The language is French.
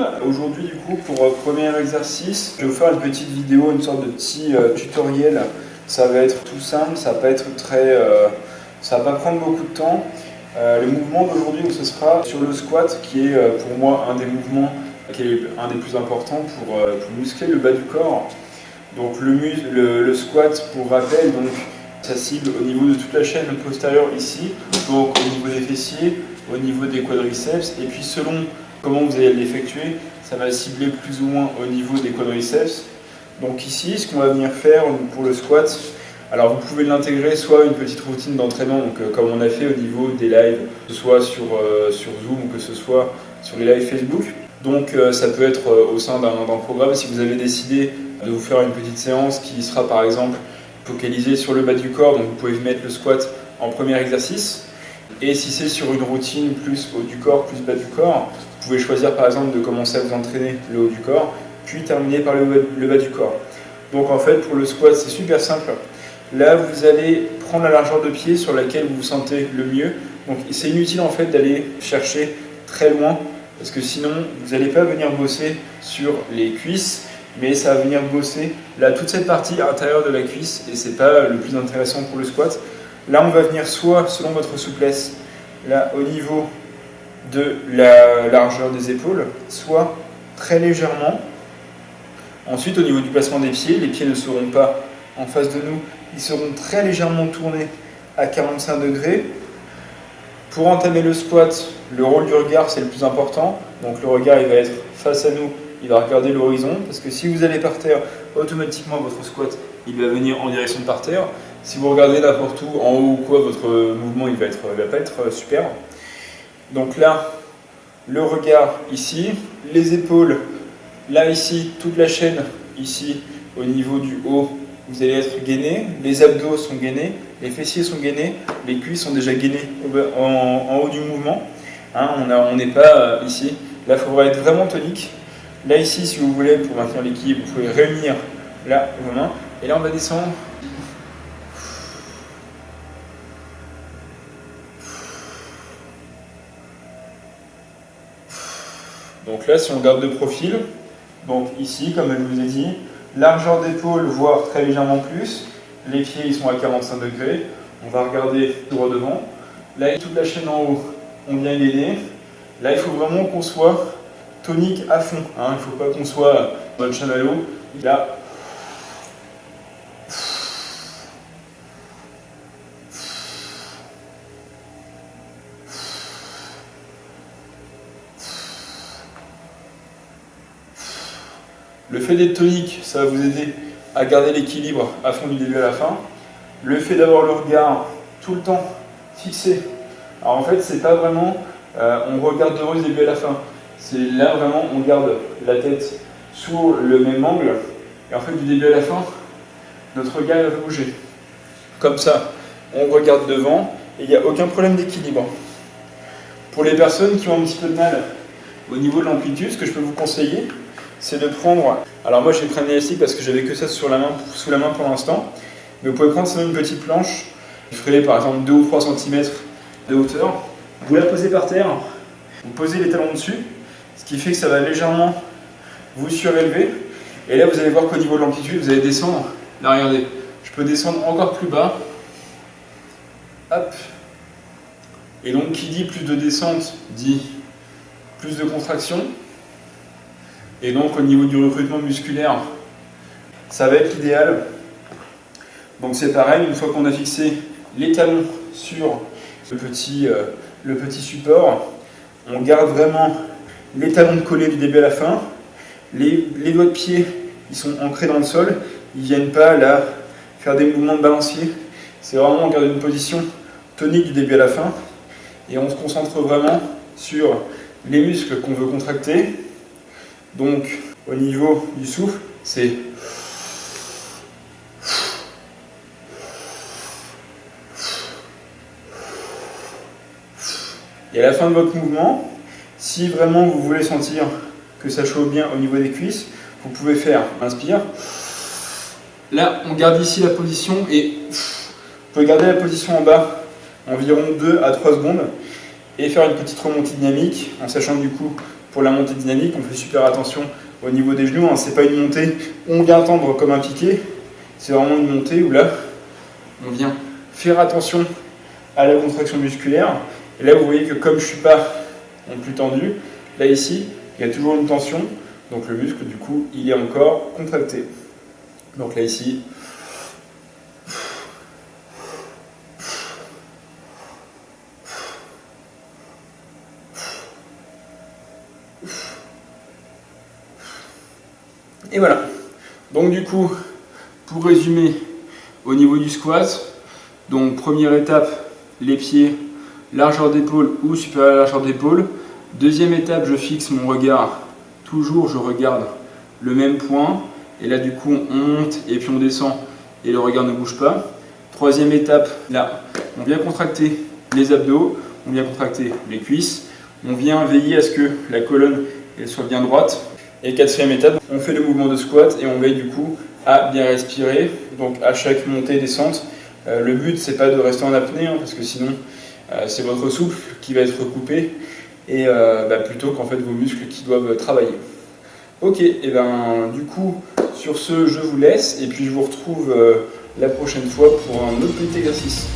monde, aujourd'hui du coup pour premier exercice, je vais vous faire une petite vidéo, une sorte de petit tutoriel. Ça va être tout simple, ça va pas être ça va pas prendre beaucoup de temps. Le mouvement d'aujourd'hui, ce sera sur le squat, qui est pour moi un des mouvements qui est un des plus importants pour muscler le bas du corps. Donc le squat, pour rappel, donc ça cible au niveau de toute la chaîne postérieure ici, donc au niveau des fessiers, au niveau des quadriceps, et puis selon comment vous allez l'effectuer, ça va cibler plus ou moins au niveau des quadriceps. Donc ici, ce qu'on va venir faire pour le squat, alors vous pouvez l'intégrer soit une petite routine d'entraînement, donc comme on a fait au niveau des lives, que ce soit sur Zoom ou que ce soit sur les lives Facebook. Donc ça peut être au sein d'un programme, si vous avez décidé de vous faire une petite séance qui sera par exemple focalisée sur le bas du corps, donc vous pouvez mettre le squat en premier exercice. Et si c'est sur une routine plus haut du corps, plus bas du corps, vous pouvez choisir par exemple de commencer à vous entraîner le haut du corps, puis terminer par le bas du corps. Donc en fait pour le squat c'est super simple. Là vous allez prendre la largeur de pied sur laquelle vous vous sentez le mieux. Donc c'est inutile en fait d'aller chercher très loin, parce que sinon vous n'allez pas venir bosser sur les cuisses, mais ça va venir bosser là toute cette partie intérieure de la cuisse, et c'est pas le plus intéressant pour le squat. Là on va venir soit selon votre souplesse, là au niveau de la largeur des épaules, soit très légèrement. Ensuite au niveau du placement des pieds, les pieds ne seront pas en face de nous, ils seront très légèrement tournés à 45 degrés. Pour entamer le squat, le rôle du regard c'est le plus important. Donc le regard il va être face à nous, il va regarder l'horizon, parce que si vous allez par terre, automatiquement votre squat il va venir en direction de par terre. Si vous regardez n'importe où, en haut ou quoi, votre mouvement il va pas être super. Donc là, le regard ici, les épaules, là ici, toute la chaîne ici, au niveau du haut, vous allez être gainé, les abdos sont gainés, les fessiers sont gainés, les cuisses sont déjà gainées en haut du mouvement. Hein, on n'est pas ici. Là, il faudra être vraiment tonique. Là, ici, si vous voulez, pour maintenir l'équilibre, vous pouvez réunir là vos mains. Et là, on va descendre. Donc là, si on regarde de profil, donc ici, comme je vous ai dit, largeur d'épaule, voire très légèrement plus. Les pieds, ils sont à 45 degrés. On va regarder droit devant. Là, toute la chaîne en haut, on vient gainer. Là, il faut vraiment qu'on soit tonique à fond. Hein. Il ne faut pas qu'on soit dans le chamallow. Là. Le fait d'être tonique, ça va vous aider à garder l'équilibre à fond du début à la fin. Le fait d'avoir le regard tout le temps fixé. Alors en fait, c'est pas vraiment on regarde du début à la fin. C'est là vraiment on garde la tête sur le même angle. Et en fait, du début à la fin, notre regard va bouger. Comme ça, on regarde devant et il n'y a aucun problème d'équilibre. Pour les personnes qui ont un petit peu de mal au niveau de l'amplitude, ce que je peux vous conseiller, c'est de prendre, alors moi j'ai pris un élastique parce que j'avais que ça sous la main pour l'instant, mais vous pouvez prendre sinon une petite planche, vous ferez par exemple 2 ou 3 cm de hauteur, vous la posez par terre, vous posez les talons dessus, ce qui fait que ça va légèrement vous surélever, et là vous allez voir qu'au niveau de l'amplitude vous allez descendre, là regardez, je peux descendre encore plus bas, hop, et donc qui dit plus de descente dit plus de contraction. Et donc au niveau du recrutement musculaire, ça va être l'idéal. Donc c'est pareil, une fois qu'on a fixé les talons sur le petit support, on garde vraiment les talons collés du début à la fin. Les doigts de pied, ils sont ancrés dans le sol, ils ne viennent pas là faire des mouvements de balancier. C'est vraiment on garde une position tonique du début à la fin. Et on se concentre vraiment sur les muscles qu'on veut contracter. Donc, au niveau du souffle, c'est et à la fin de votre mouvement, si vraiment vous voulez sentir que ça chauffe bien au niveau des cuisses, vous pouvez faire inspire. Là, on garde ici la position et vous pouvez garder la position en bas environ 2 à 3 secondes et faire une petite remontée dynamique en sachant du coup pour la montée dynamique, on fait super attention au niveau des genoux. C'est pas une montée où on vient tendre comme un piqué, c'est vraiment une montée où là, on vient faire attention à la contraction musculaire. Et là, vous voyez que comme je ne suis pas non plus tendu, là ici, il y a toujours une tension. Donc le muscle, du coup, il est encore contracté. Donc là ici, et voilà. Donc du coup, pour résumer, au niveau du squat, donc première étape, les pieds, largeur d'épaule ou supérieure à la largeur d'épaule. Deuxième étape, je fixe mon regard. Toujours, je regarde le même point. Et là, du coup, on monte et puis on descend et le regard ne bouge pas. Troisième étape, là, on vient contracter les abdos, on vient contracter les cuisses. On vient veiller à ce que la colonne elle soit bien droite. Et quatrième étape, on fait le mouvement de squat et on veille du coup à bien respirer. Donc à chaque montée, descente, le but c'est pas de rester en apnée parce que sinon c'est votre souffle qui va être coupé et plutôt qu'en fait vos muscles qui doivent travailler. Ok, et ben du coup sur ce je vous laisse et puis je vous retrouve la prochaine fois pour un autre petit exercice.